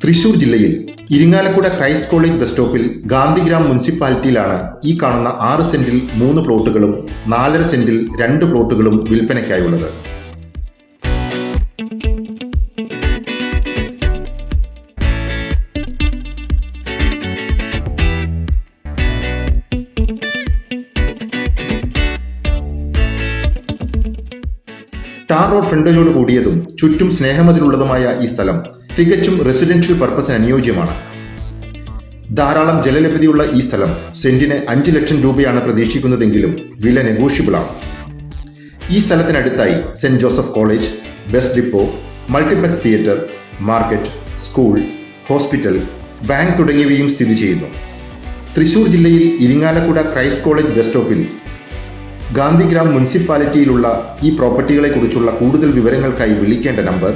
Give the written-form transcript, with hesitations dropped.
തൃശൂർ ജില്ലയിൽ Irinjalakuda Christ college bus സ്റ്റോപ്പിൽ ഗാന്ധിഗ്രാം മുനിസിപ്പാലിറ്റിയിലാണ് ഈ കാണുന്ന 6 സെന്റിൽ 3 പ്ലോട്ടുകളും 4.5 സെന്റിൽ 2 പ്ലോട്ടുകളും വിൽപ്പനയ്ക്കായുള്ളത്. ടാർ റോഡ് ഫ്രണ്ടേജോട് കൂടിയതും ചുറ്റും സ്നേഹമതിലുള്ളതുമായ ഈ സ്ഥലം തികച്ചും റെസിഡൻഷ്യൽ പർപ്പസിന് അനുയോജ്യമാണ്. ധാരാളം ജലലഭ്യതയുള്ള ഈ സ്ഥലം സെന്റിന് 5 ലക്ഷം രൂപയാണ് പ്രതീക്ഷിക്കുന്നതെങ്കിലും വില നെഗോഷ്യബിളാണ്. ഈ സ്ഥലത്തിനടുത്തായി saint Joseph college, bus depot, multiplex theatre, market, school, hospital, bank തുടങ്ങിയവയും സ്ഥിതി ചെയ്യുന്നു. തൃശൂർ ജില്ലയിൽ ഇരിങ്ങാലക്കുട ക്രൈസ്റ്റ് കോളേജ് ബസ് സ്റ്റോപ്പിൽ ഗാന്ധിഗ്രാം മുനിസിപ്പാലിറ്റിയിലുള്ള ഈ പ്രോപ്പർട്ടികളെക്കുറിച്ചുള്ള കൂടുതൽ വിവരങ്ങൾക്കായി വിളിക്കേണ്ട നമ്പർ